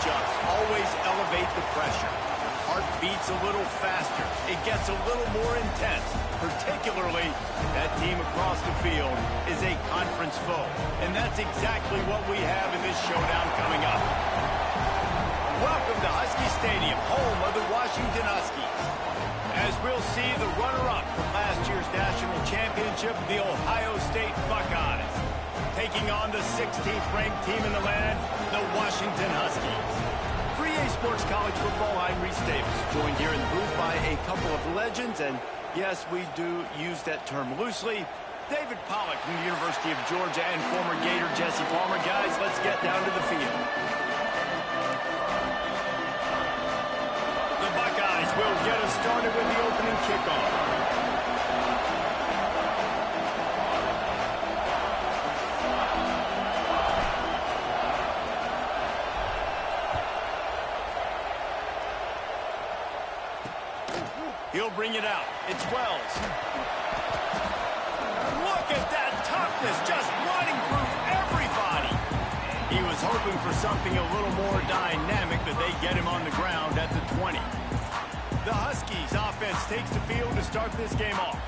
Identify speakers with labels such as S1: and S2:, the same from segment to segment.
S1: matchups always elevate the pressure. Heart beats a little faster. It gets a little more intense. Particularly, that team across the field is a conference foe. And that's exactly what we have in this showdown coming up. Welcome to Husky Stadium, home of the Washington Huskies. As we'll see the runner-up from last year's national championship, the Ohio State Buckeyes, taking on the 16th-ranked team in the land, the Washington Huskies. For EA Sports College Football, I'm Reese Davis, joined here in the booth by a couple of legends, and yes, we do use that term loosely. David Pollack from the University of Georgia and former Gator Jesse Palmer. Guys, let's get down to the field. The Buckeyes will get us started with the opening kickoff. He'll bring it out. It's Wells. Look at that toughness, just running through everybody. He was hoping for something a little more dynamic, but they get him on the ground at the 20. The Huskies offense takes the field to start this game off.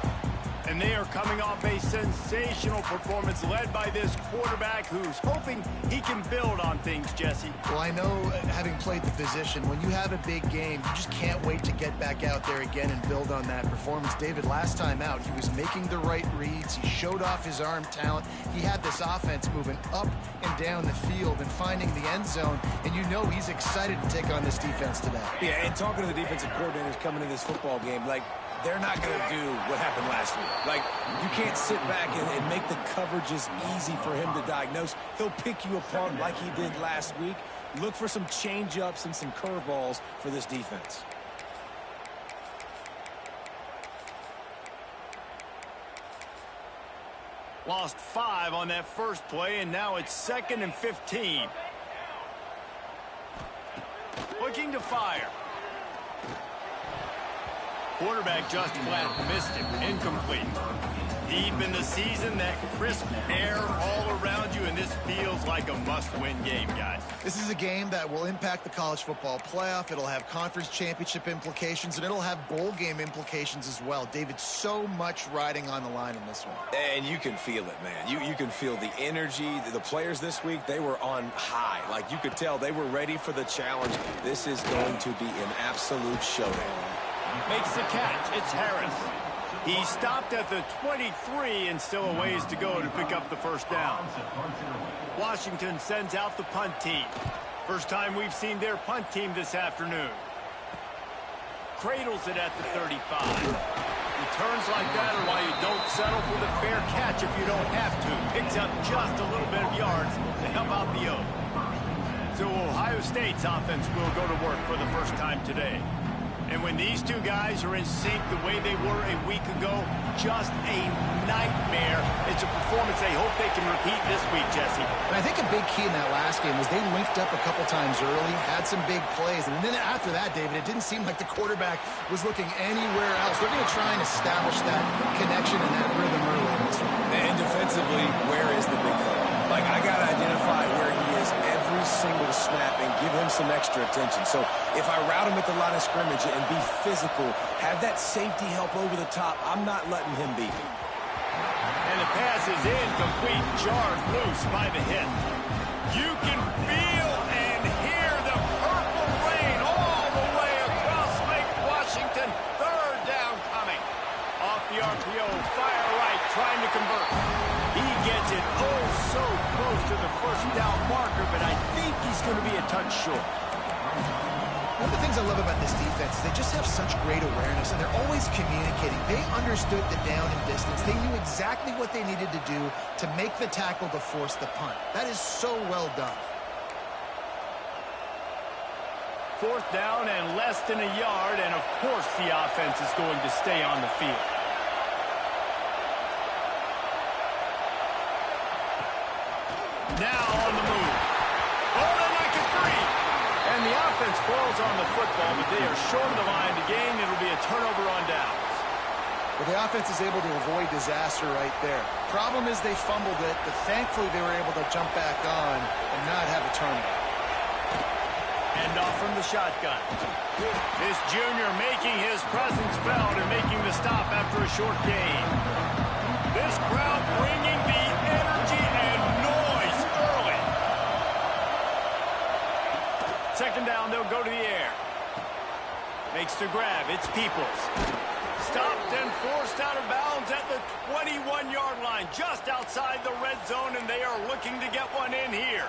S1: And they are coming off a sensational performance led by this quarterback who's hoping he can build on things, Jesse.
S2: Well, I know, having played the position, when you have a big game, you just can't wait to get back out there again and build on that performance. David, last time out, he was making the right reads. He showed off his arm talent. He had this offense moving up and down the field and finding the end zone. And you know he's excited to take on this defense today.
S3: Yeah, and talking to the defensive coordinators coming in this football game, like, they're not going to do what happened last week. Like, you can't sit back and make the coverages easy for him to diagnose. He'll pick you apart like he did last week. Look for some change-ups and some curveballs for this defense.
S1: Lost 5 on that first play, and now it's 2nd and 15. Looking to fire. Quarterback just flat missed him. Incomplete. Deep in the season, that crisp air all around you, and this feels like a must-win game, guys.
S2: This is a game that will impact the college football playoff. It'll have conference championship implications, and it'll have bowl game implications as well. David, so much riding on the line in this one.
S3: And you can feel it, man. You can feel the energy. The players this week, they were on high. Like, you could tell they were ready for the challenge. This is going to be an absolute showdown.
S1: Makes the catch. It's Harris. He stopped at the 23 and still a ways to go to pick up the first down. Washington sends out the punt team. First time we've seen their punt team this afternoon. Cradles it at the 35. Returns like that are why you don't settle for the fair catch if you don't have to. Picks up just a little bit of yards to help out the O. So Ohio State's offense will go to work for the first time today. And when these two guys are in sync the way they were a week ago, just a nightmare. It's a performance they hope they can repeat this week, Jesse.
S2: And I think a big key in that last game was they linked up a couple times early, had some big plays. And then after that, David, it didn't seem like the quarterback was looking anywhere else. They're going to try and establish that connection and that rhythm early in this one.
S3: And defensively, where is the big fella? Like, I got to identify where he is every single snap and give him some extra attention. So if I route him at the line of scrimmage and be physical, have that safety help over the top, I'm not letting him beat me.
S1: And the pass is incomplete, jarred loose by the hit. You can feel and hear the purple rain all the way across Lake Washington. Third down coming. Off the RPO, fire right, trying to convert. He gets it oh so close to the first down marker, but I think he's going to be a touch short.
S2: One of the things I love about this defense is they just have such great awareness, and they're always communicating. They understood the down and distance. They knew exactly what they needed to do to make the tackle to force the punt. That is so well done.
S1: 4th down and less than a yard, and of course the offense is going to stay on the field. Now on the move. Oh, they like a 3. And the offense falls on the football, but they are short of the line to gain. It'll be a turnover on downs.
S2: But the offense is able to avoid disaster right there. Problem is they fumbled it, but thankfully they were able to jump back on and not have a turnover.
S1: Hand off from the shotgun. This junior making his presence felt and making the stop after a short gain. This crowd bringing the energy and noise early. Second down, they'll go to the air. Makes the grab. It's Peoples. Stopped and forced out of bounds at the 21-yard line, just outside the red zone, and they are looking to get one in here.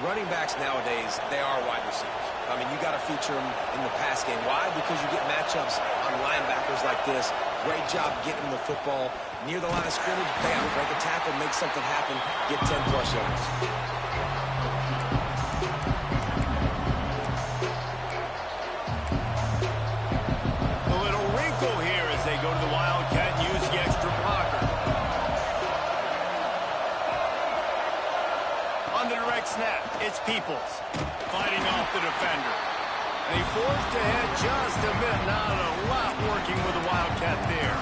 S3: Running backs nowadays, they are wide receivers. I mean, you got to feature them in the pass game. Why? Because you get matchups on linebackers like this. Great job getting the football near the line of scrimmage. Bam, break a tackle, make something happen, get 10-plus yards.
S1: A little wrinkle here as they go to the Wildcat and use the extra blocker. On the direct snap, it's Peoples fighting off the defender. And he forced ahead just a bit. Not a lot working with the Wildcat there.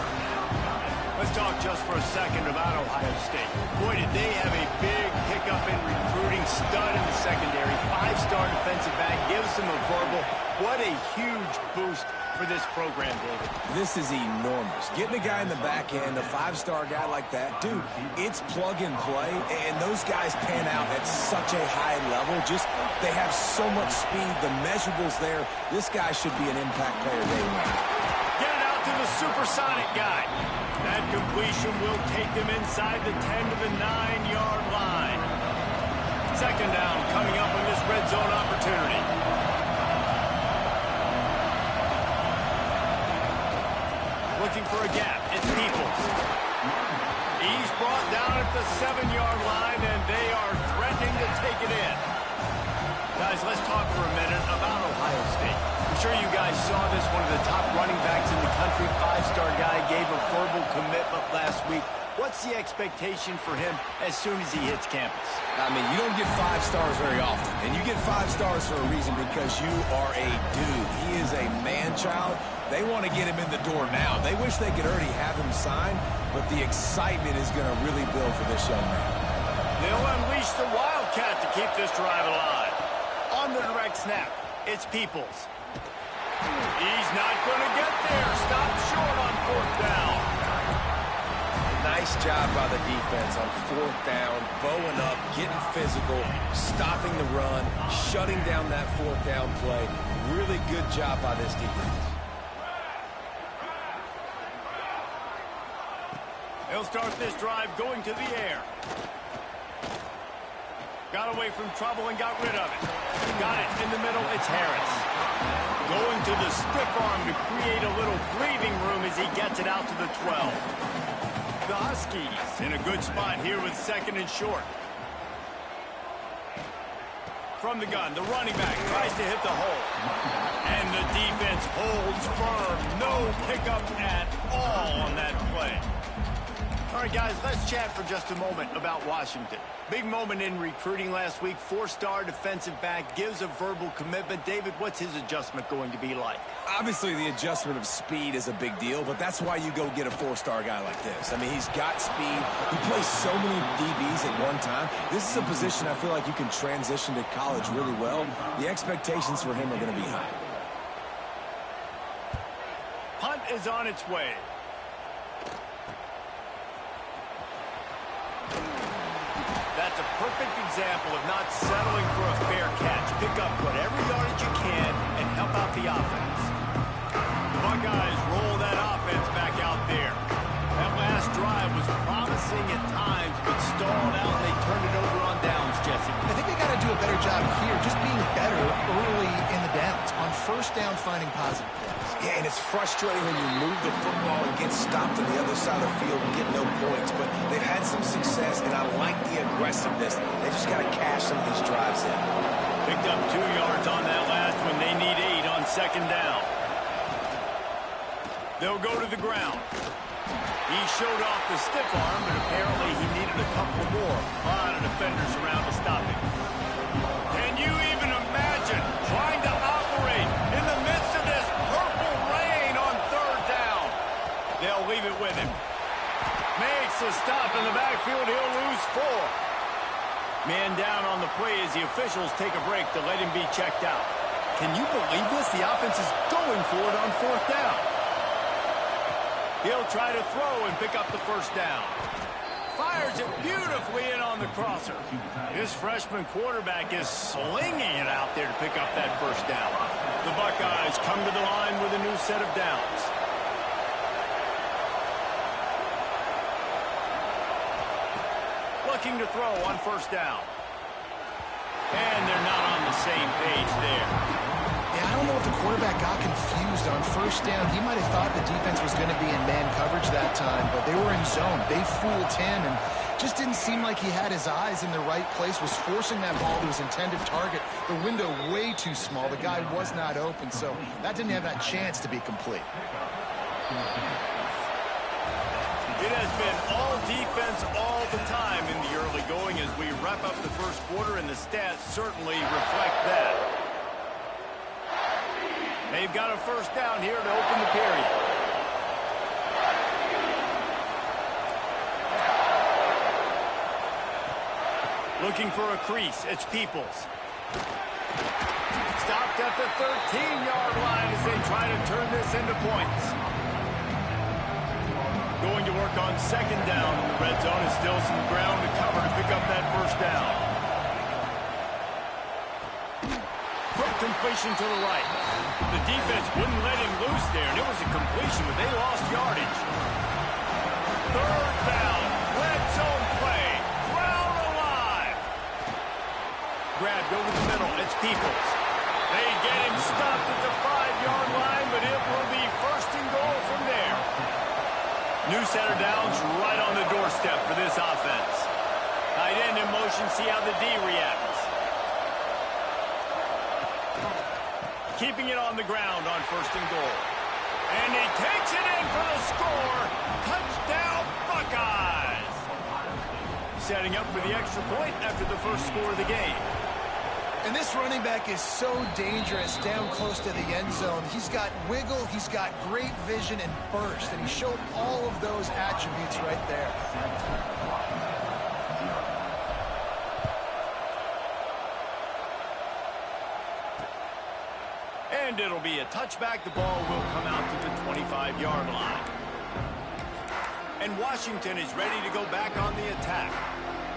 S1: Let's talk just for a second about Ohio State. Boy, did they have a big pickup in recruiting. Stud in the secondary. 5-star defensive back gives them a verbal. What a huge boost for this program, David.
S3: This is enormous. Getting a guy in the back end, a 5-star guy like that, dude, it's plug and play, and those guys pan out at such a high level. Just, they have so much speed. The measurables there. This guy should be an impact player day one.
S1: Get it out to the supersonic guy. That completion will take them inside the 10 to the 9-yard line. Second down coming up on this red zone opportunity. Looking for a gap. It's Peoples. He's brought down at the 7-yard line, and they are threatening to take it in. Guys, let's talk for a minute about Ohio State. I'm sure you guys saw this. One of the top running backs in the country, 5-star guy, gave a verbal commitment last week. What's the expectation for him as soon as he hits campus?
S3: I mean, you don't get 5 stars very often, and you get 5 stars for a reason because you are a dude. He is a man-child. They want to get him in the door now. They wish they could already have him signed, but the excitement is going to really build for this young man.
S1: They'll unleash the Wildcat to keep this drive alive. On the direct snap, it's Peoples. He's not going to get there. Stop short on 4th down.
S3: Nice job by the defense on 4th down, bowing up, getting physical, stopping the run, shutting down that 4th down play. Really good job by this defense.
S1: They'll start this drive going to the air. Got away from trouble and got rid of it. Got it in the middle. It's Harris. Going to the stiff arm to create a little breathing room as he gets it out to the 12. The Huskies in a good spot here with 2nd and short. From the gun, the running back tries to hit the hole. And the defense holds firm. No pickup at all on that play. All right, guys, let's chat for just a moment about Washington. Big moment in recruiting last week. 4-star defensive back gives a verbal commitment. David, what's his adjustment going to be like?
S3: Obviously, the adjustment of speed is a big deal, but that's why you go get a 4-star guy like this. I mean, he's got speed. He plays so many DBs at one time. This is a position I feel like you can transition to college really well. The expectations for him are going to be high.
S1: Punt is on its way. That's a perfect example of not settling for a fair catch. Pick up whatever yardage you can and help out the offense. The Buckeyes roll that offense back out there. That last drive was promising at times, but stalled out and they turned it over on downs, Jesse.
S2: I think they got to do a better job here, just being better early in the downs. On 1st down, finding positive plays.
S3: Yeah, and it's frustrating when you move the football and get stopped on the other side of the field and get no points. But they've had some success, and I like the aggressiveness. They just got to cash some of these drives in.
S1: Picked up 2 yards on that last one. They need 8 on 2nd down. They'll go to the ground. He showed off the stiff arm, but apparently he needed a couple more. A lot of defenders around to stop him. Can you even imagine trying to operate in the midst of this purple rain on 3rd down? They'll leave it with him. Makes a stop in the backfield. He'll lose 4. Man down on the play as the officials take a break to let him be checked out. Can you believe this? The offense is going for it on 4th down. He'll try to throw and pick up the first down. Fires it beautifully in on the crosser. This freshman quarterback is slinging it out there to pick up that first down. The Buckeyes come to the line with a new set of downs. Looking to throw on 1st down. And they're not on the same page there.
S2: Yeah, I don't know if the quarterback got confused on 1st down. He might have thought the defense was going to be in man coverage that time, but they were in zone. They fooled him and just didn't seem like he had his eyes in the right place, was forcing that ball to his intended target. The window way too small. The guy was not open, so that didn't have that chance to be complete.
S1: It has been all defense all the time in the early going as we wrap up the first quarter, and the stats certainly reflect that. They've got a first down here to open the period. Looking for a crease. It's Peoples. Stopped at the 13-yard line as they try to turn this into points. Going to work on 2nd down in the red zone, and still some ground to cover to pick up that first down. Quick completion to the right. The defense wouldn't let him loose there, and it was a completion, but they lost yardage. 3rd down, red zone play, ground alive. Grabbed over the middle, it's Peoples. They get him stopped at the 5-yard line, but it will be 1st and goal from there. New set of downs right on the doorstep for this offense. Tight end in motion, see how the D reacts. Keeping it on the ground on 1st and goal. And he takes it in for the score. Touchdown, Buckeyes. Setting up for the extra point after the first score of the game.
S2: And this running back is so dangerous down close to the end zone. He's got wiggle, he's got great vision and burst, and he showed all of those attributes right there.
S1: And it'll be a touchback. The ball will come out to the 25-yard line. And Washington is ready to go back on the attack.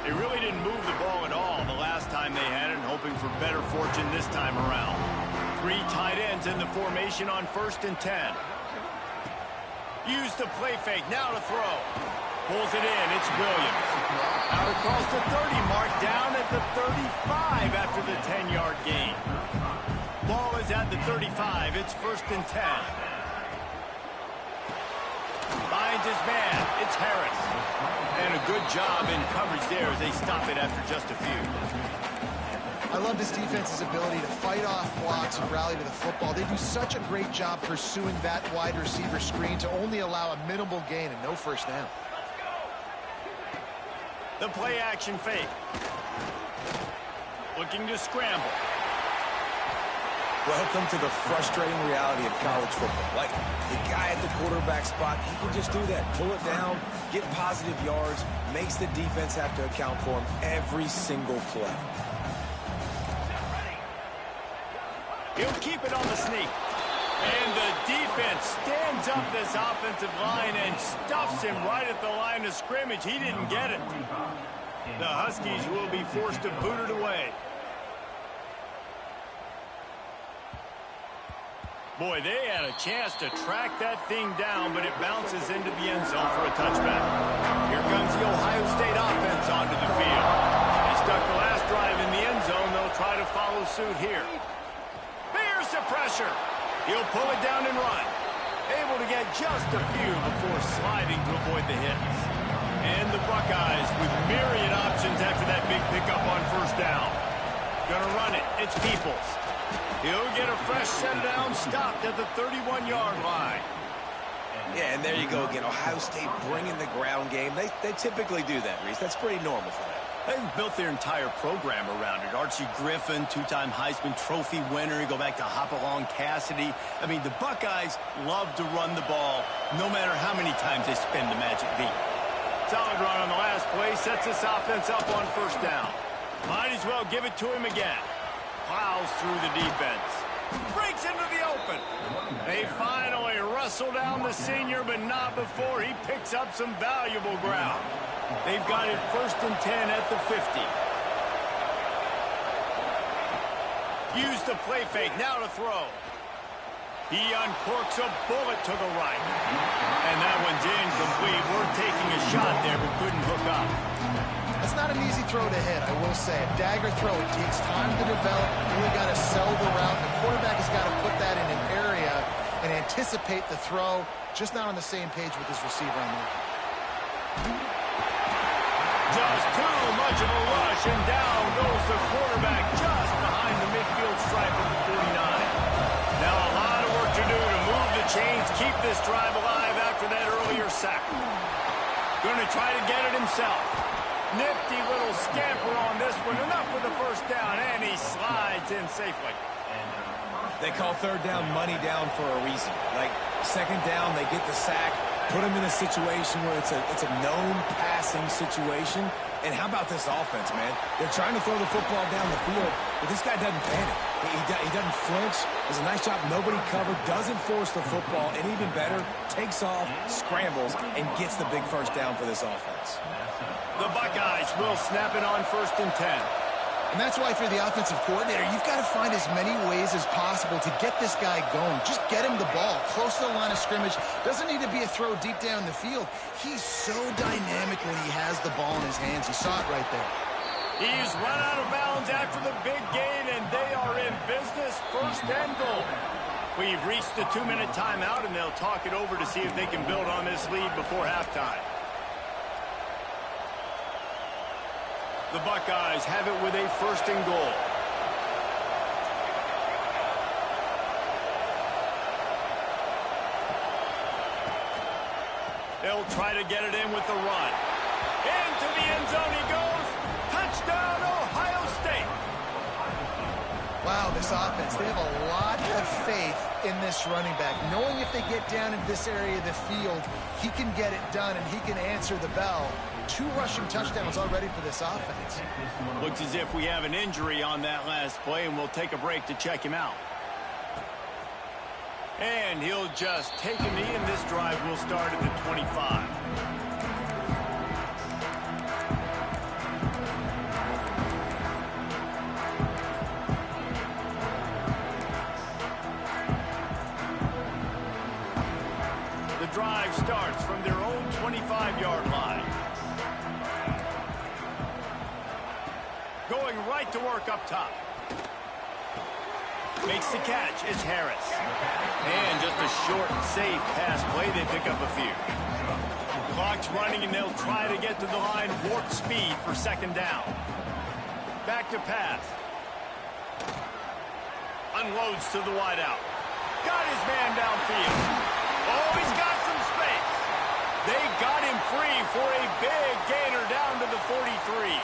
S1: They really didn't move the ball at all the last time they had it, and hoping for better fortune this time around. 3 tight ends in the formation on 1st and 10. Use the play fake, now to throw. Pulls it in, it's Williams. Out across the 30 mark, down at the 35 after the 10-yard gain. Ball is at the 35, it's 1st and 10. Finds his man, it's Harris. And a good job in coverage there as they stop it after just a few.
S2: I love this defense's ability to fight off blocks and rally to the football. They do such a great job pursuing that wide receiver screen to only allow a minimal gain and no 1st down.
S1: The play action fake. Looking to scramble.
S3: Welcome to the frustrating reality of college football. Like, the guy at the quarterback spot, he can just do that. Pull it down, get positive yards, makes the defense have to account for him every single play.
S1: He'll keep it on the sneak. And the defense stands up this offensive line and stuffs him right at the line of scrimmage. He didn't get it. The Huskies will be forced to boot it away. Boy, they had a chance to track that thing down, but it bounces into the end zone for a touchback. Here comes the Ohio State offense onto the field. They stuck the last drive in the end zone. They'll try to follow suit here. There's the pressure. He'll pull it down and run. Able to get just a few before sliding to avoid the hits. And the Buckeyes with myriad options after that big pickup on 1st down. Gonna run it. It's Peoples. He'll get a fresh set down, stopped at the 31-yard line.
S3: Yeah, and there you go again. Ohio State bringing the ground game. They typically do that, Reese. That's pretty normal for them.
S1: They've built their entire program around it. Archie Griffin, 2-time Heisman Trophy winner. You go back to Hopalong Cassidy. I mean, the Buckeyes love to run the ball no matter how many times they spin the magic beat. Solid run on the last play. Sets this offense up on 1st down. Might as well give it to him again. Plows through the defense. Breaks into the open. They finally wrestle down the senior, but not before he picks up some valuable ground. They've got it 1st and 10 at the 50. Use the play fake, now to throw. He uncorks a bullet to the right. And that one's incomplete. We're taking a shot there, but couldn't hook up.
S2: That's not an easy throw to hit, I will say. A dagger throw, it takes time to develop. You really got to sell the route. The quarterback has got to put that in an area and anticipate the throw. Just not on the same page with his receiver on there.
S1: Just too much of a rush, and down goes the quarterback just behind the midfield stripe of the 49. Now a lot of work to do to move the chains, keep this drive alive after that earlier sack. Going to try to get it himself. Nifty little scamper on this one. Enough for the 1st down, and he slides in safely.
S3: They call 3rd down money down for a reason. Like, 2nd down, they get the sack, put him in a situation where it's a known passing situation. And how about this offense, man? They're trying to throw the football down the field, but this guy doesn't panic. He doesn't flinch. Does a nice job. Nobody covered. Doesn't force the football. And even better, takes off, scrambles, and gets the big 1st down for this offense.
S1: The Buckeyes will snap it on 1st and 10.
S2: And that's why, for the offensive coordinator, you've got to find as many ways as possible to get this guy going. Just get him the ball close to the line of scrimmage. Doesn't need to be a throw deep down the field. He's so dynamic when he has the ball in his hands. You saw it right there.
S1: He's run out of bounds after the big gain, and they are in business. 1st and goal. We've reached the 2-minute timeout, and they'll talk it over to see if they can build on this lead before halftime. The Buckeyes have it with a 1st and goal. They'll try to get it in with the run. Into the end zone he goes. Touchdown, Ohio State.
S2: Wow, this offense, they have a lot of faith in this running back. Knowing if they get down in this area of the field, he can get it done and he can answer the bell. 2 rushing touchdowns already for this offense.
S1: Looks as if we have an injury on that last play, and we'll take a break to check him out. And he'll just take a knee, and this drive will start at the 25. The drive starts from their own 25-yard line. Going right to work up top. Makes the catch. It's Harris. And just a short, safe pass play. They pick up a few. Clock's running, and they'll try to get to the line. Warp speed for 2nd down. Back to pass. Unloads to the wideout. Got his man downfield. Oh, he's got some space. They got him free for a big gainer down to the 43.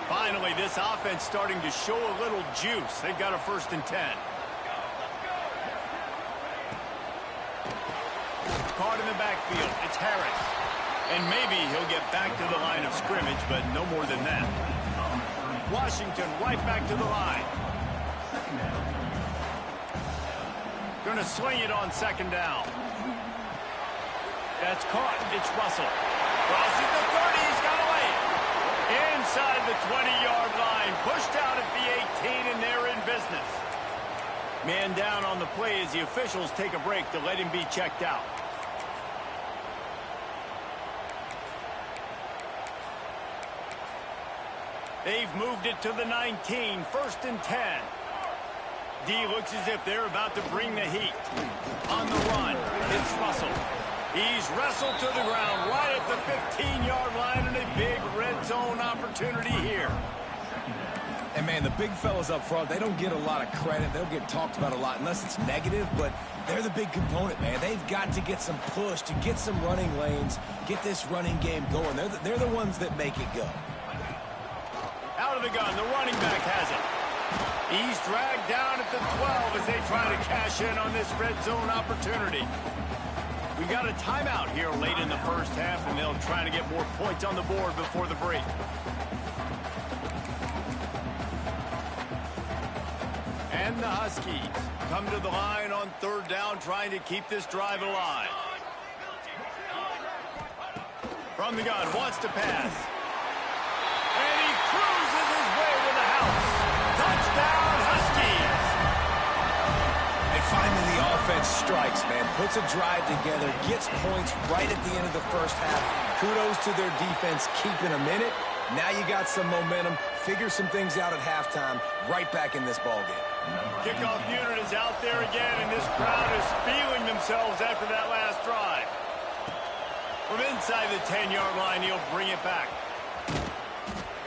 S1: Finally, this offense starting to show a little juice. They've got a 1st and 10. Caught in the backfield. It's Harris. And maybe he'll get back to the line of scrimmage, but no more than that. Washington right back to the line. Going to swing it on 2nd down. That's caught. It's Russell. Crosses the 30. He's got away. Inside the 20-yard line. Pushed out at the 18, and they're in business. Man down on the play as the officials take a break to let him be checked out. They've moved it to the 19, 1st and 10. D looks as if they're about to bring the heat. On the run, it's Russell. He's wrestled to the ground right at the 15-yard line, and a big red zone opportunity here.
S3: And, man, the big fellas up front, they don't get a lot of credit. They'll get talked about a lot unless it's negative, but they're the big component, man. They've got to get some push, to get some running lanes, get this running game going. They're the ones that make it go.
S1: Out of the gun, the running back has it. He's dragged down at the 12 as they try to cash in on this red zone opportunity. We got a timeout here late in the first half, and they'll try to get more points on the board before the break. And the Huskies come to the line on third down, trying to keep this drive alive. From the gun, wants to pass. And he cruises his way to the house. Touchdown, Huskies!
S3: And finally, the offense strikes, man. Puts a drive together, gets points right at the end of the first half. Kudos to their defense, keeping them in it. Now you got some momentum. Figure some things out at halftime. Right back in this ballgame.
S1: Kickoff unit is out there again, and this crowd is feeling themselves after that last drive. From inside the 10-yard line, he'll bring it back.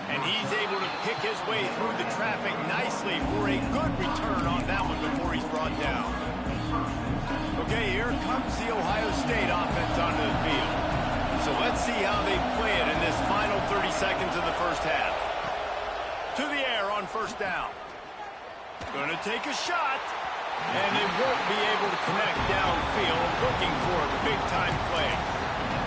S1: And he's able to pick his way through the traffic nicely for a good return on that one before he's brought down. Okay, here comes the Ohio State offense onto the field. So let's see how they play it in this final 30 seconds of the first half. To the air on first down. Going to take a shot. And they won't be able to connect downfield, looking for a big-time play.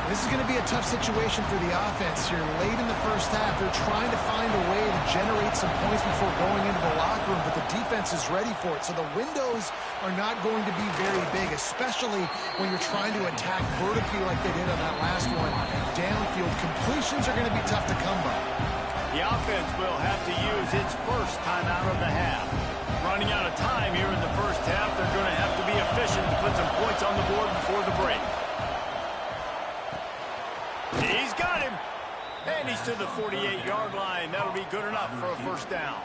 S2: This is going to be a tough situation for the offense here. Late in the first half, they're trying to find a way to generate some points before going into the locker room, but the defense is ready for it. So the windows are not going to be very big, especially when you're trying to attack vertically like they did on that last one. Downfield completions are going to be tough to come by.
S1: The offense will have to use its first timeout of the half. Running out of time here in the first half, they're going to have to be efficient to put some points on the board before the break. He's got him. And he's to the 48-yard line. That'll be good enough for a first down.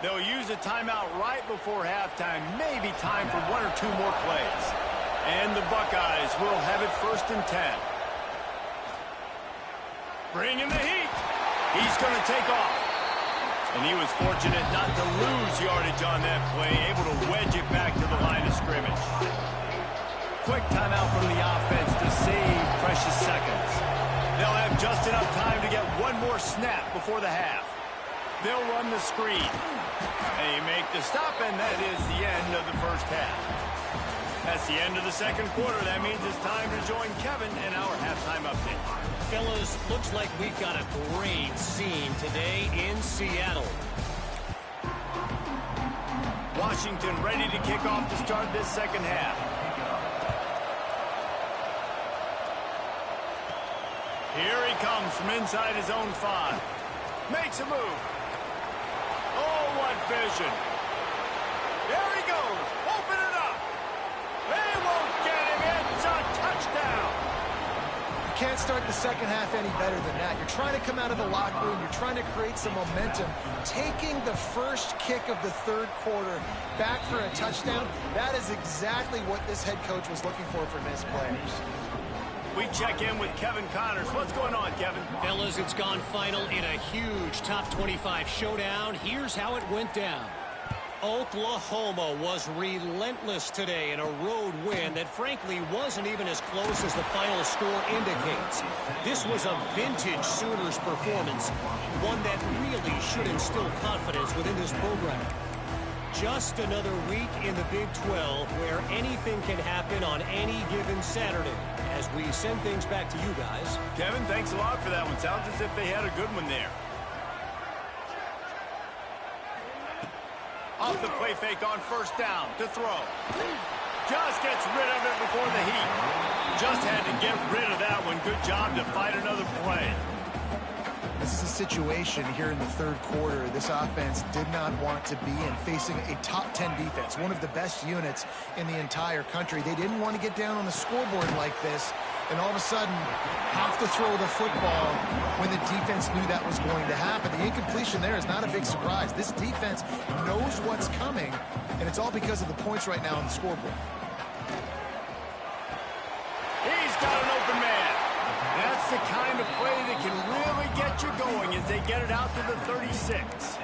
S1: They'll use a timeout right before halftime. Maybe time for one or two more plays. And the Buckeyes will have it 1st and 10. Bringing the heat. He's going to take off. And he was fortunate not to lose yardage on that play, able to wedge it back to the line of scrimmage. Quick timeout from the offense to save precious seconds. They'll have just enough time to get one more snap before the half. They'll run the screen. They make the stop, and that is the end of the first half. That's the end of the second quarter. That means it's time to join Kevin in our halftime update.
S4: Fellas, looks like we've got a great scene today in Seattle.
S1: Washington ready to kick off to start this second half. Here he comes from inside his own 5. Makes a move. Oh, what vision. There he goes. Open it up. They won't get him. It's a touchdown.
S2: You can't start the second half any better than that. You're trying to come out of the locker room. You're trying to create some momentum. Taking the first kick of the third quarter back for a touchdown, that is exactly what this head coach was looking for from his players.
S1: We check in with Kevin Connors. What's going on, Kevin?
S4: Fellas, it's gone final in a huge top 25 showdown. Here's how it went down. Oklahoma was relentless today in a road win that frankly wasn't even as close as the final score indicates. This was a vintage Sooners performance, one that really should instill confidence within this program. Just another week in the Big 12 where anything can happen on any given Saturday. As we send things back to you guys.
S1: Kevin, thanks a lot for that one. Sounds as if they had a good one there. Off the play fake on first down to throw. Just gets rid of it before the heat. Just had to get rid of that one. Good job to fight another play.
S2: This is a situation here in the third quarter this offense did not want to be in, facing a top 10 defense, one of the best units in the entire country. They didn't want to get down on the scoreboard like this and all of a sudden have to throw the football when the defense knew that was going to happen. The incompletion there is not a big surprise. This defense knows what's coming, and it's all because of the points right now on the scoreboard.
S1: He's got an open man. That's the kind of play that can really get you going as they get it out to the 36.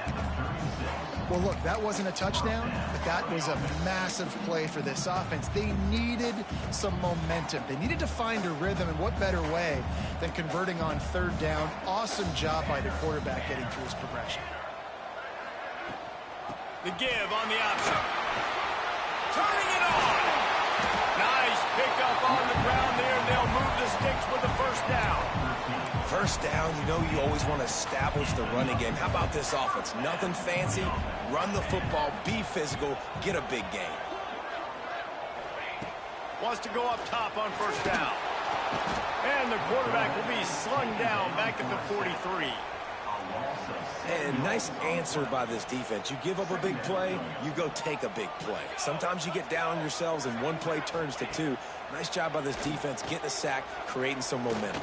S2: Well, look, that wasn't a touchdown, but that was a massive play for this offense. They needed some momentum. They needed to find a rhythm, and what better way than converting on third down. Awesome job by the quarterback getting through his progression. The give on the option. Turning it on.
S1: Nice pickup on the ground there, and they'll move the sticks with the first down.
S3: First down, you know you always want to establish the running game. How about this offense? Nothing fancy. Run the football, be physical, get a big gain.
S1: Wants to go up top on first down. And the quarterback will be slung down back at the 43.
S3: And nice answer by this defense. You give up a big play, you go take a big play. Sometimes you get down on yourselves and one play turns to two. Nice job by this defense getting a sack, creating some momentum.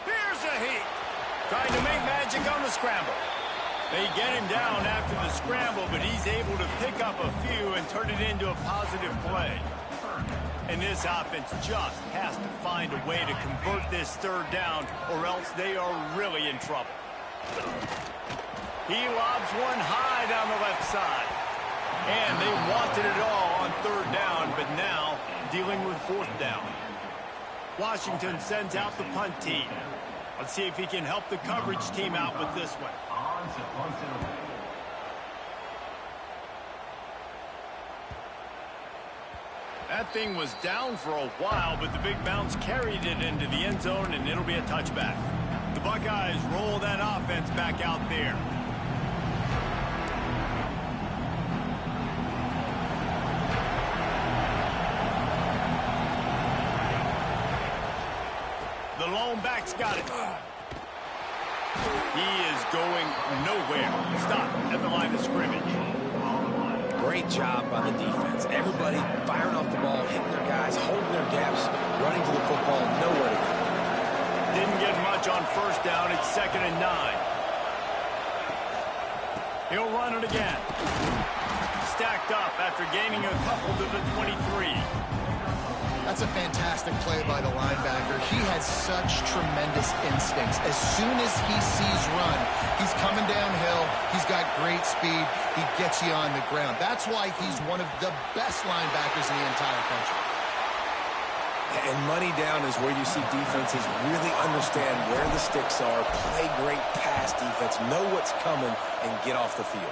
S1: Here's a heat. Trying to make magic on the scramble. They get him down after the scramble, but he's able to pick up a few and turn it into a positive play. And this offense just has to find a way to convert this third down, or else they are really in trouble. He lobs one high down the left side. And they wanted it all on third down, but now dealing with fourth down. Washington sends out the punt team. Let's see if he can help the coverage team out with this one. That thing was down for a while, but the big bounce carried it into the end zone, and it'll be a touchback. The Buckeyes roll that offense back out there. The lone back's got it. He is going nowhere. Stop at the line of scrimmage.
S3: Great job by the defense. Everybody firing off the ball, hitting their guys, holding their gaps, running to the football, nowhere to go.
S1: Didn't get much on first down. It's 2nd and 9. He'll run it again. Stacked up after gaining a couple to the 23.
S2: That's a fantastic play by the linebacker. He has such tremendous instincts. As soon as he sees run, he's coming downhill. He's got great speed. He gets you on the ground. That's why he's one of the best linebackers in the entire country.
S3: And money down is where you see defenses really understand where the sticks are, play great pass defense, know what's coming, and get off the field.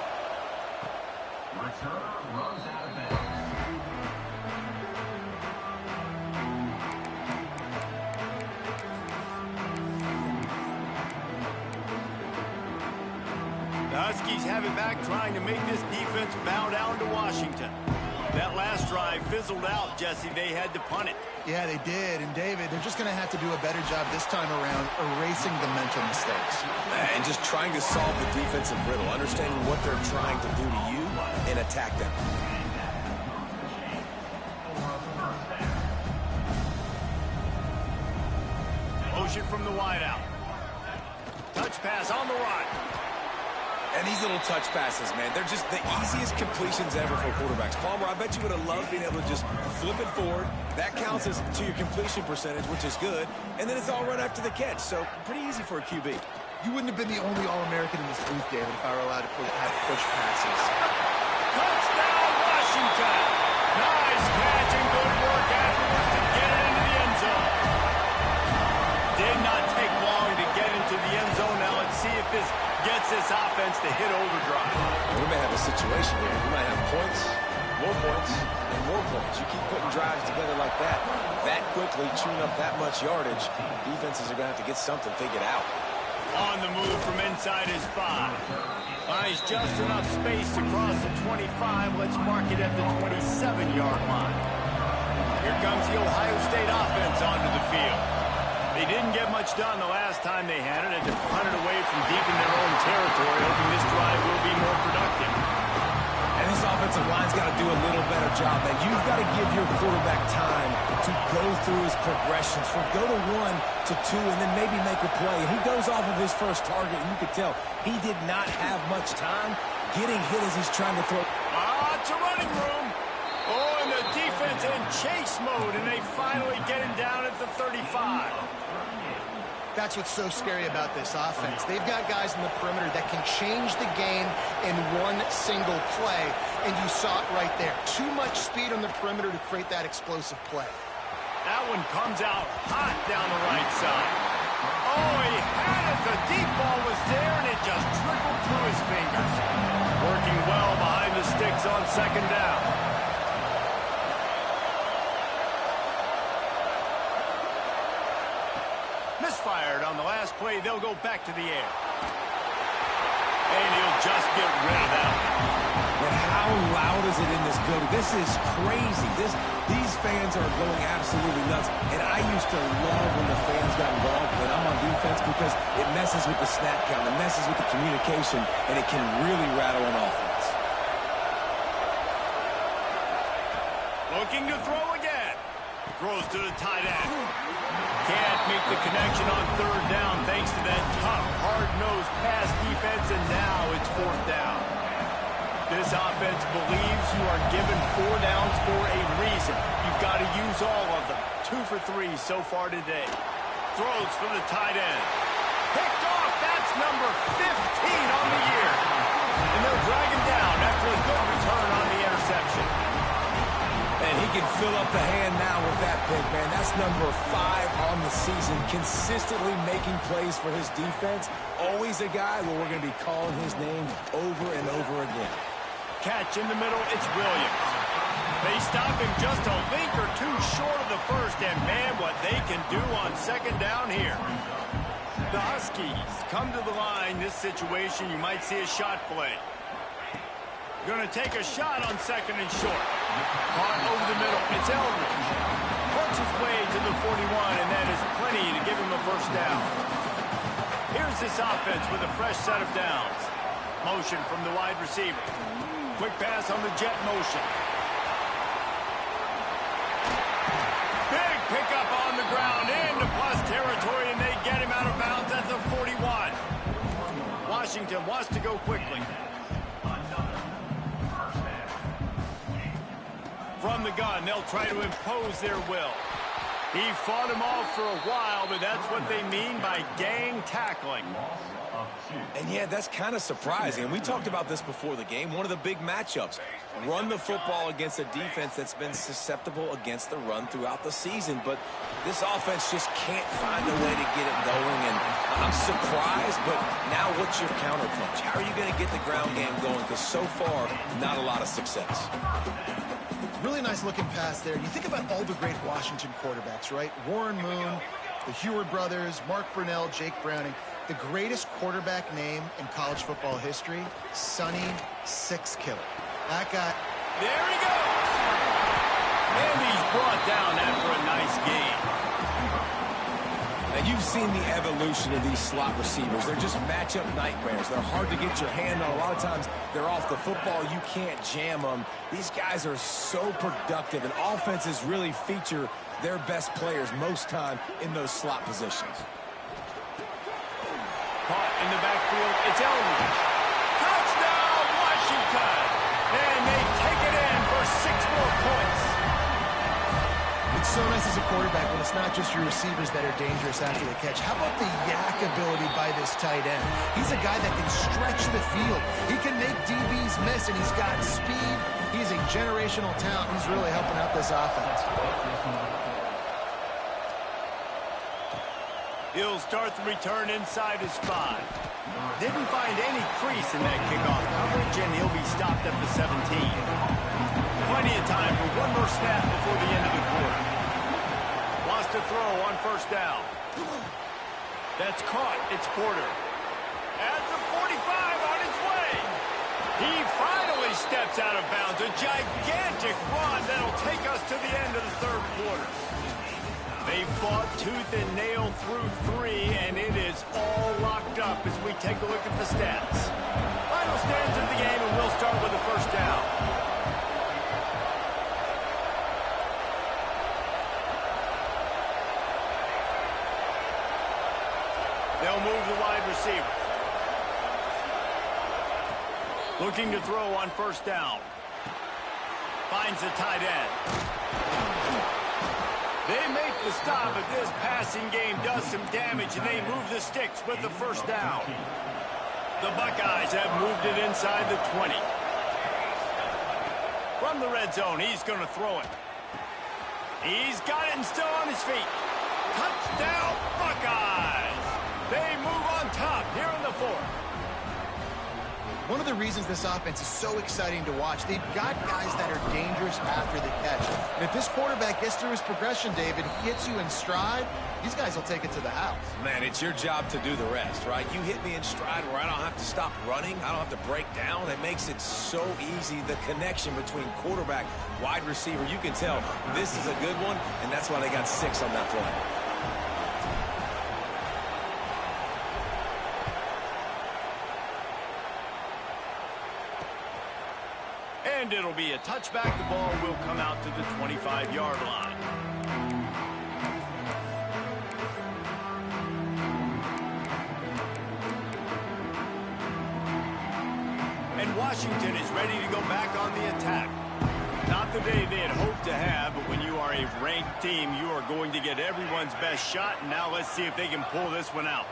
S1: The Huskies have it back, trying to make this defense bow down to Washington. That last drive fizzled out, Jesse. They had to punt it.
S2: Yeah, they did. And, David, they're just going to have to do a better job this time around erasing the mental mistakes.
S3: And just trying to solve the defensive riddle, understanding what they're trying to do to you and attack them.
S1: Motion from the wideout. Touch pass on the right.
S3: And these little touch passes, man, they're just the easiest completions ever for quarterbacks. Palmer, I bet you would have loved being able to just flip it forward. That counts as to your completion percentage, which is good. And then it's all run after the catch, so pretty easy for a QB.
S2: You wouldn't have been the only All-American in this booth, David, if I were allowed to have push passes.
S1: Touchdown, Washington. Nice catch and good work afterwards to get it into the end zone. Did not take long to get into the end zone. Now let's see if this gets this offense to hit overdrive.
S3: We may have a situation here. We might have points, and more points. You keep putting drives together like that quickly, chewing up that much yardage, defenses are going to have to get something figured out.
S1: On the move from inside his 5. Finds just enough space to cross the 25. Let's mark it at the 27-yard line. Here comes the Ohio State offense onto the field. They didn't get much done the last time they had it, and to punt it away from deep in their own territory, hoping this drive will be more productive.
S3: And this offensive line's got to do a little better job, man. You've got to give your quarterback time to go through his progressions, from go to 1 to 2, and then maybe make a play. And he goes off of his first target, and you could tell he did not have much time getting hit as he's trying to throw.
S1: It's a running room. Oh, and the defense in chase mode, and they finally get him down at the 35.
S2: That's what's so scary about this offense. They've got guys in the perimeter that can change the game in one single play, and you saw it right there. Too much speed on the perimeter to create that explosive play.
S1: That one comes out hot down the right side. Oh, he had it. The deep ball was there, and it just trickled through his fingers. Working well behind the sticks on 2nd down. misfired on the last play. They'll go back to the air. And he'll just get rid of that.
S3: But how loud is it in this building? This is crazy. These fans are going absolutely nuts. And I used to love when the fans got involved when I'm on defense because it messes with the snap count, it messes with the communication, and it can really rattle an offense.
S1: Looking to throw again. Throws to the tight end. Can't make the connection on third down thanks to that tough, hard-nosed pass defense, and now it's fourth down. This offense believes you are given 4 downs for a reason. You've got to use all of them. 2 for 3 so far today. Throws for the tight end. Picked off. That's number 15 on the year. And they'll drag him down after a good return on the interception.
S3: And he can fill up the hand now with that pick, man. That's number 5 on the season, consistently making plays for his defense. Always a guy where we're going to be calling his name over and over again.
S1: Catch in the middle, it's Williams. They stop him just a link or two short of the first, and man, what they can do on second down here. The Huskies come to the line. This situation, you might see a shot play. Going to take a shot on second and short. Caught over the middle, it's Eldridge. Works his way to the 41, and that is plenty to give him a first down. Here's this offense with a fresh set of downs. Motion from the wide receiver. Quick pass on the jet motion. Big pickup on the ground into plus territory, and they get him out of bounds at the 41. Washington wants to go quickly. From the gun, they'll try to impose their will. He fought him off for a while, but that's what they mean by gang tackling.
S3: And yeah, that's kind of surprising. And we talked about this before the game. One of the big matchups. Run the football against a defense that's been susceptible against the run throughout the season. But this offense just can't find a way to get it going. And I'm surprised, but now what's your counterpunch? How are you going to get the ground game going? Because so far, not a lot of success.
S2: Really nice looking pass there. You think about all the great Washington quarterbacks, right? Warren Moon, the Heward brothers, Mark Brunell, Jake Browning. The greatest quarterback name in college football history, Sonny Six Killer. That guy.
S1: There he goes. And he's brought down after a nice game.
S3: And you've seen the evolution of these slot receivers. They're just matchup nightmares. They're hard to get your hand on. A lot of times they're off the football. You can't jam them. These guys are so productive, and offenses really feature their best players most time in those slot positions.
S1: Caught in the backfield, it's Eldridge. Touchdown, Washington! And they take it in for 6 more points.
S2: It's so nice as a quarterback when it's not just your receivers that are dangerous after the catch. How about the yak ability by this tight end? He's a guy that can stretch the field. He can make DBs miss, and he's got speed. He's a generational talent. He's really helping out this offense.
S1: He'll start the return inside his 5. Didn't find any crease in that kickoff coverage, and he'll be stopped at the 17. Plenty of time for one more snap before the end of the quarter. Wants to throw on first down. That's caught. It's Porter. At the 45 on his way. He finally steps out of bounds. A gigantic run that'll take us to the end of the third quarter. They fought tooth and nail through 3, and it is all locked up as we take a look at the stats. Final stands of the game, and we'll start with the first down. They'll move the wide receiver. Looking to throw on first down. Finds the tight end. They make the stop, but this passing game does some damage, and they move the sticks with the first down. The Buckeyes have moved it inside the 20. From the red zone, he's going to throw it. He's got it and still on his feet. Touchdown, Buckeyes! They move on top here in the 4th.
S2: One of the reasons this offense is so exciting to watch, they've got guys that are dangerous after the catch. And if this quarterback gets through his progression, David, he hits you in stride, these guys will take it to the house.
S3: Man, it's your job to do the rest, right? You hit me in stride where I don't have to stop running. I don't have to break down. It makes it so easy, the connection between quarterback, wide receiver. You can tell this is a good one, and that's why they got 6 on that play.
S1: And it'll be a touchback. The ball will come out to the 25-yard line. And Washington is ready to go back on the attack. Not the day they had hoped to have, but when you are a ranked team, you are going to get everyone's best shot. And now let's see if they can pull this one out.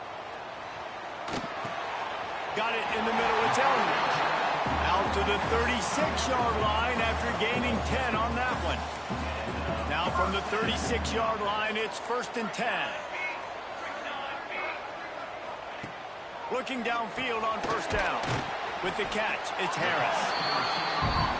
S1: Got it in the middle. It's Elliott. Out to the 36-yard line after gaining 10 on that one. Now from the 36-yard line, it's 1st and 10. Looking downfield on 1st down. With the catch, it's Harris.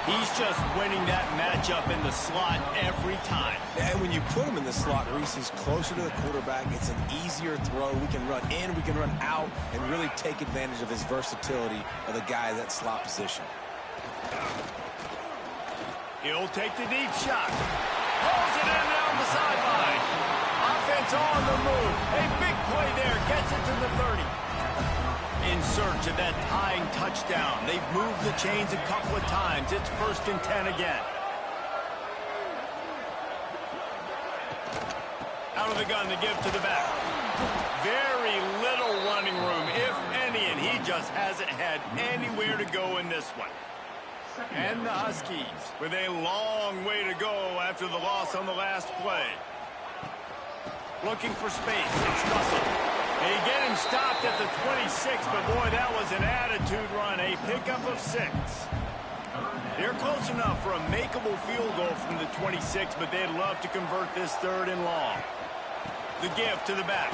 S1: He's just winning that matchup in the slot every time.
S3: And when you put him in the slot, Reese, he's closer to the quarterback. It's an easier throw. We can run in, we can run out, and really take advantage of his versatility of the guy in that slot position.
S1: He'll take the deep shot. Pulls it in down the sideline. Offense on the move. A big play there. Gets it to the 30. In search of that tying touchdown. They've moved the chains a couple of times. It's 1st and 10 again. Out of the gun to give to the back. Very little running room, if any, and he just hasn't had anywhere to go in this one. And the Huskies with a long way to go after the loss on the last play. Looking for space. It's Russell. They get him stopped at the 26, but boy, that was an attitude run. A pickup of 6. They're close enough for a makeable field goal from the 26, but they'd love to convert this 3rd and long. The give to the back.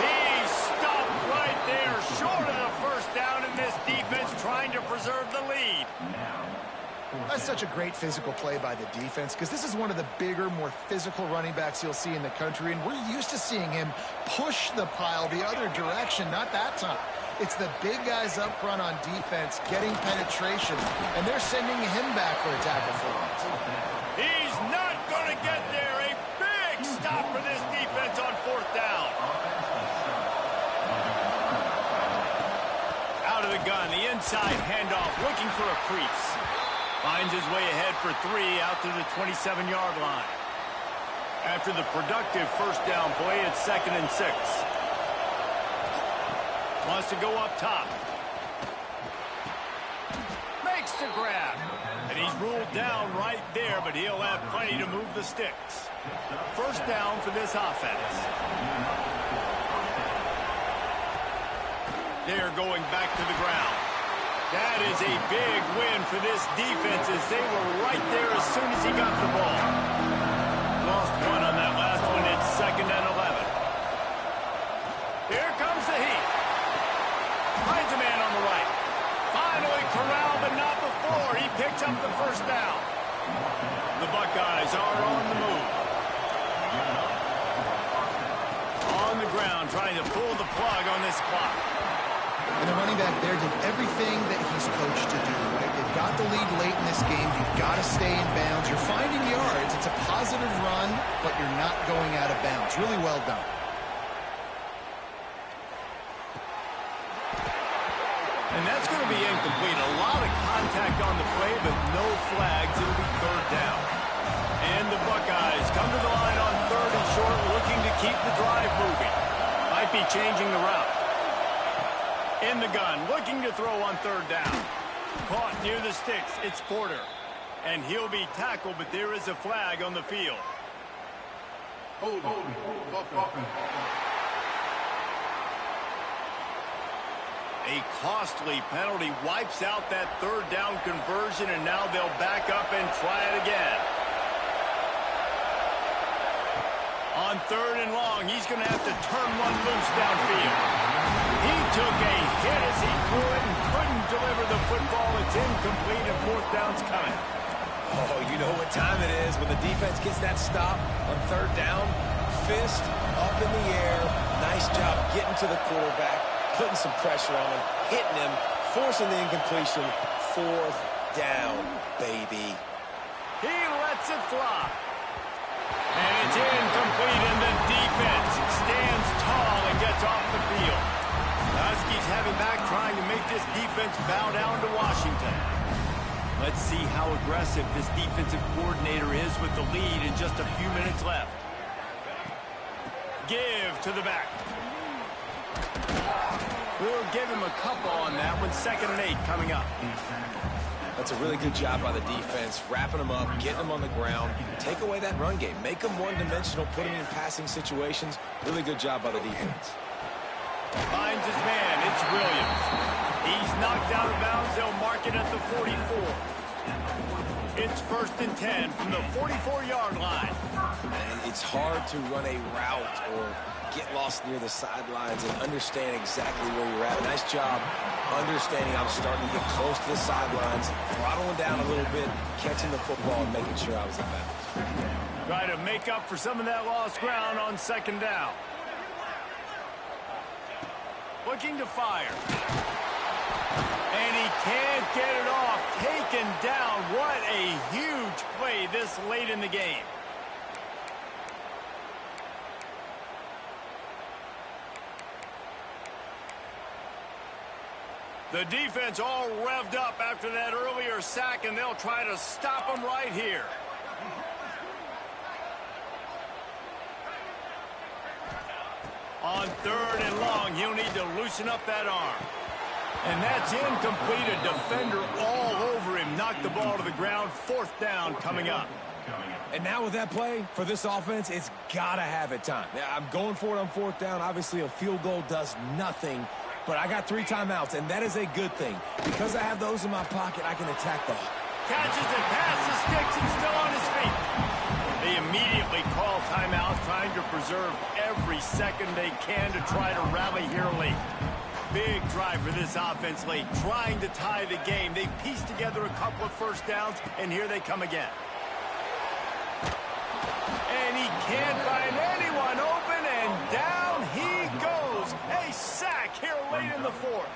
S1: He's stopped right there, short of the 1st down, and this defense trying to preserve the lead.
S2: That's such a great physical play by the defense because this is one of the bigger, more physical running backs you'll see in the country, and we're used to seeing him push the pile the other direction, not that time. It's the big guys up front on defense getting penetration, and they're sending him back for a tackle for loss.
S1: He's not going to get there. A big stop for this defense on 4th down. Out of the gun, the inside handoff, looking for a crease. Finds his way ahead for 3 out to the 27-yard line. After the productive 1st down play, it's 2nd and 6. Wants to go up top. Makes the grab. And he's ruled down right there, but he'll have plenty to move the sticks. 1st down for this offense. They're going back to the ground. That is a big win for this defense as they were right there as soon as he got the ball. Lost 1 on that last one. It's 2nd and 11. Here comes the heat. Finds a man on the right. Finally corralled, but not before. He picks up the 1st down. The Buckeyes are on the move. On the ground, trying to pull the plug on this clock.
S2: And the running back there did everything that he's coached to do, right? They've got the lead late in this game. You've got to stay in bounds. You're finding yards. It's a positive run, but you're not going out of bounds. Really well done.
S1: And that's going to be incomplete. A lot of contact on the play, but no flags. It'll be 3rd down. And the Buckeyes come to the line on 3rd and short, looking to keep the drive moving. Might be changing the route. In the gun, looking to throw on 3rd down. Caught near the sticks, it's Porter. And he'll be tackled, but there is a flag on the field. A costly penalty wipes out that 3rd down conversion, and now they'll back up and try it again. On 3rd and long, he's going to have to turn one loose downfield. He took a hit as he threw it and couldn't deliver the football. It's incomplete and fourth down's coming.
S3: Oh, you know what time it is when the defense gets that stop on third down. Fist up in the air. Nice job getting to the quarterback, putting some pressure on him, hitting him, forcing the incompletion. Fourth down, baby.
S1: He lets it fly. And it's incomplete, and the defense stands tall and gets off the field. The Huskies have it back, trying to make this defense bow down to Washington. Let's see how aggressive this defensive coordinator is with the lead and just a few minutes left. Give to the back. We'll give him a couple on that one. 2nd and 8 coming up.
S3: That's a really good job by the defense, wrapping them up, getting them on the ground. Take away that run game. Make them one-dimensional, put them in passing situations. Really good job by the defense.
S1: Finds his man. It's Williams. He's knocked out of bounds. They'll mark it at the 44. It's 1st and 10 from the 44-yard line.
S3: It's hard to run a route or get lost near the sidelines and understand exactly where you're at. Nice job understanding I'm starting to get close to the sidelines, throttling down a little bit, catching the football and making sure I was in bounds.
S1: Try to make up for some of that lost ground on 2nd down. Looking to fire. And he can't get it off. Taken down. What a huge play this late in the game. The defense all revved up after that earlier sack, and they'll try to stop him right here. On 3rd and long, he'll need to loosen up that arm. And that's incomplete. A defender all over him. Knocked the ball to the ground. 4th down coming up.
S3: And now with that play, for this offense, it's got to have it time. Yeah, I'm going for it on 4th down. Obviously, a field goal does nothing. But I got 3 timeouts, and that is a good thing. Because I have those in my pocket, I can attack the...
S1: Catches it, passes, sticks, and still on his feet. They immediately call timeout, trying to preserve every second they can to try to rally here late. Big drive for this offense late, trying to tie the game. They pieced together a couple of 1st downs, and here they come again. And he can't find anyone open, and down he goes. A sack here late in the 4th.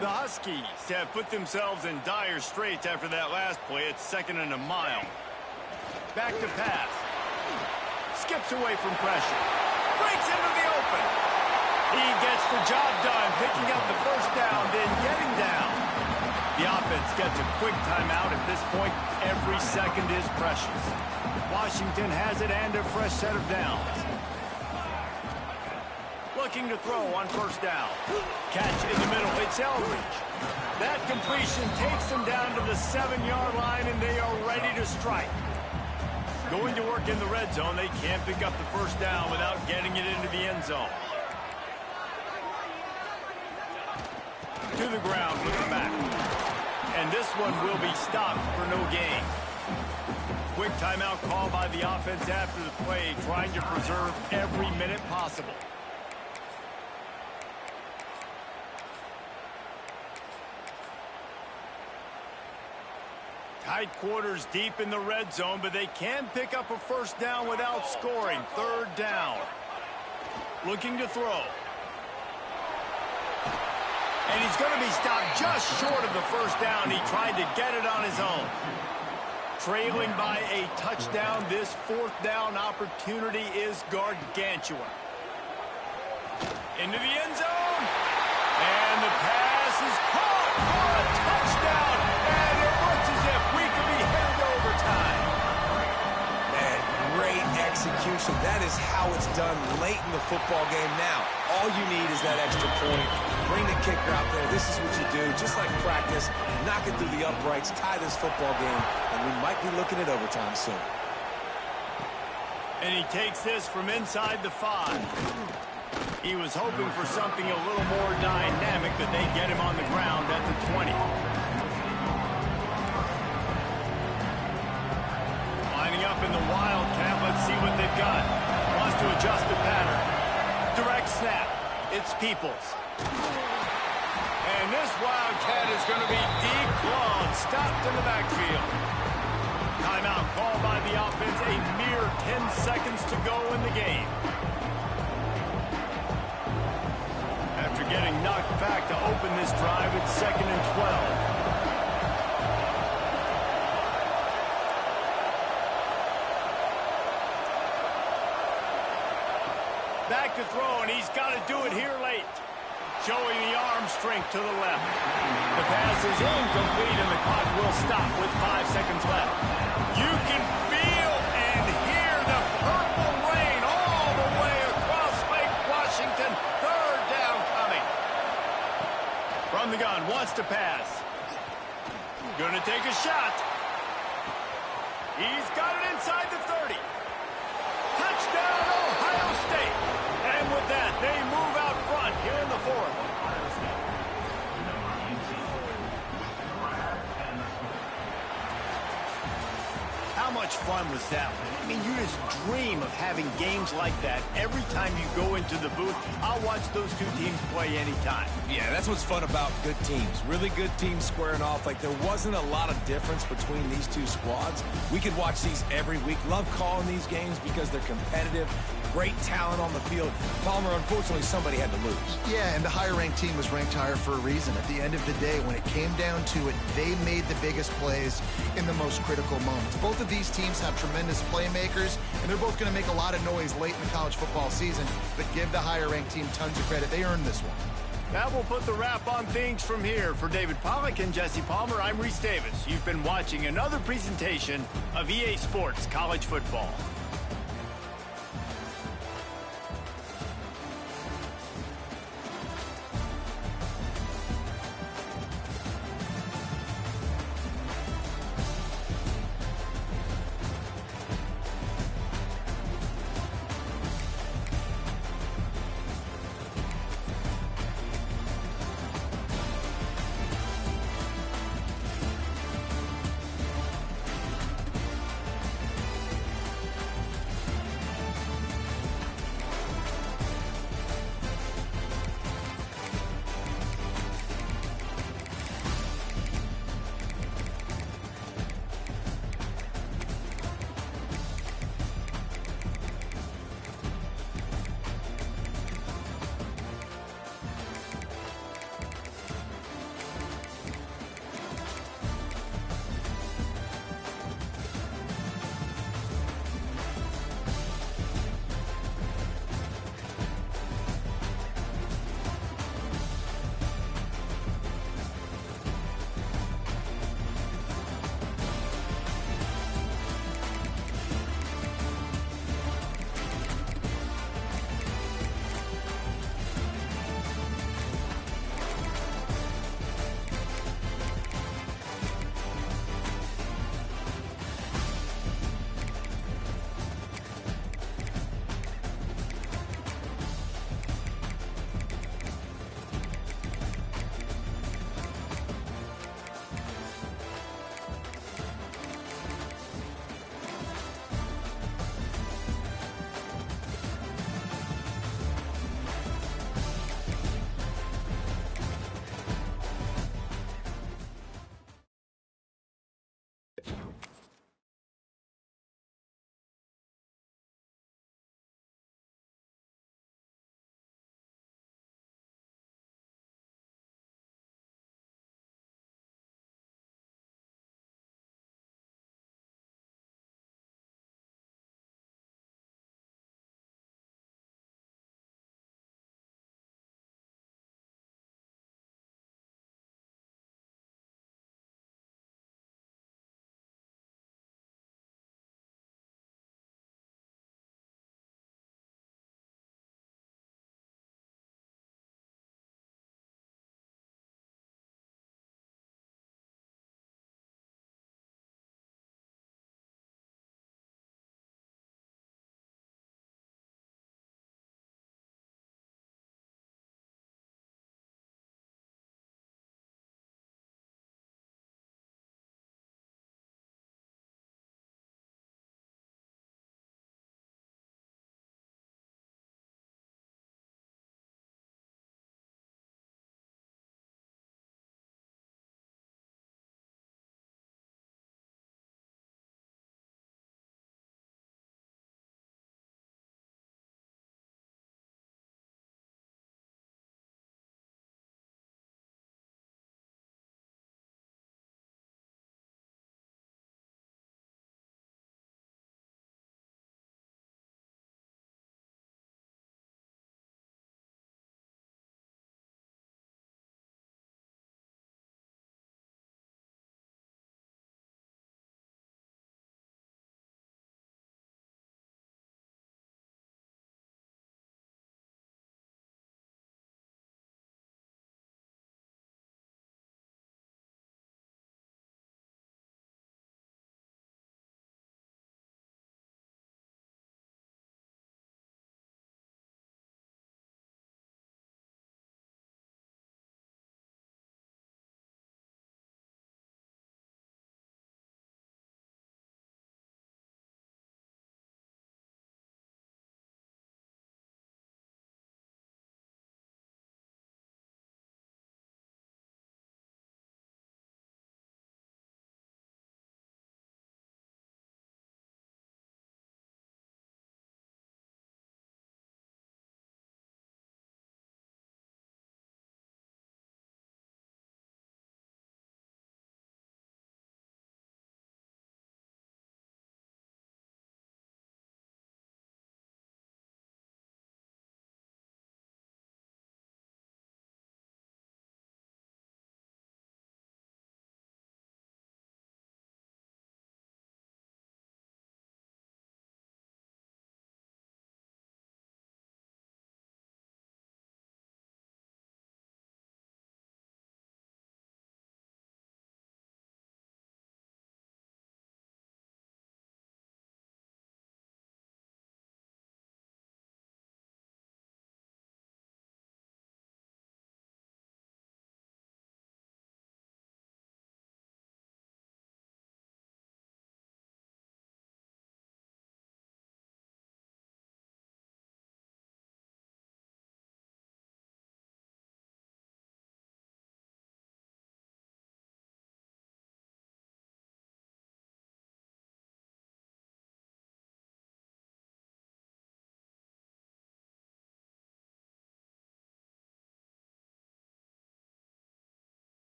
S1: The Huskies have put themselves in dire straits after that last play. It's 2nd and a mile. Back to pass. Skips away from pressure. Breaks into the open. He gets the job done, picking up the 1st down, then getting down. The offense gets a quick timeout. At this point, every second is precious. Washington has it and a fresh set of downs. Looking to throw on 1st down. Catch in the middle. It's Eldridge. That completion takes them down to the 7-yard line, and they are ready to strike. Going to work in the red zone. They can't pick up the 1st down without getting it into the end zone. To the ground with the back. And this one will be stopped for no gain. Quick timeout call by the offense after the play, trying to preserve every minute possible. Tight quarters deep in the red zone, but they can pick up a 1st down without scoring. 3rd down. Looking to throw. And he's going to be stopped just short of the 1st down. He tried to get it on his own. Trailing by a touchdown, this 4th down opportunity is gargantuan. Into the end zone. And the pass is caught for a touchdown. And it looks as if we could be headed to overtime.
S3: Man, great execution. That is how it's done late in the football game now. All you need is that extra point. Bring the kicker out there. This is what you do. Just like practice, knock it through the uprights, tie this football game, and we might be looking at overtime soon.
S1: And he takes this from inside the 5. He was hoping for something a little more dynamic, but they get him on the ground at the 20. Lining up in the wildcat. Let's see what they've got. Wants to adjust the pattern. Direct snap. It's Peoples. This Wildcat is going to be declawed, stopped in the backfield. Timeout called by the offense, a mere 10 seconds to go in the game. After getting knocked back to open this drive, it's 2nd and 12. Back to throw, and he's got to do it here late. Showing the arm strength to the left. The pass is incomplete, and the clock will stop with 5 seconds left. You can feel and hear the purple rain all the way across Lake Washington. 3rd down coming. From the gun, wants to pass. Going to take a shot. He's got it inside the 30. Touchdown, Ohio State. And with that, they move out front here in the 4th. How much fun was that? I mean, you just dream of having games like that every time you go into the booth. I'll watch those two teams play anytime.
S3: Yeah, that's what's fun about good teams. Really good teams squaring off. Like, there wasn't a lot of difference between these two squads. We could watch these every week. Love calling these games because they're competitive. Great talent on the field. Palmer, unfortunately, somebody had to lose.
S2: Yeah, and the higher-ranked team was ranked higher for a reason. At the end of the day, when it came down to it, they made the biggest plays in the most critical moments. Both of these teams have tremendous playmakers, and they're both going to make a lot of noise late in the college football season, but give the higher-ranked team tons of credit. They earned this one.
S1: That will put the wrap on things from here. For David Pollack and Jesse Palmer, I'm Reese Davis. You've been watching another presentation of EA Sports College Football.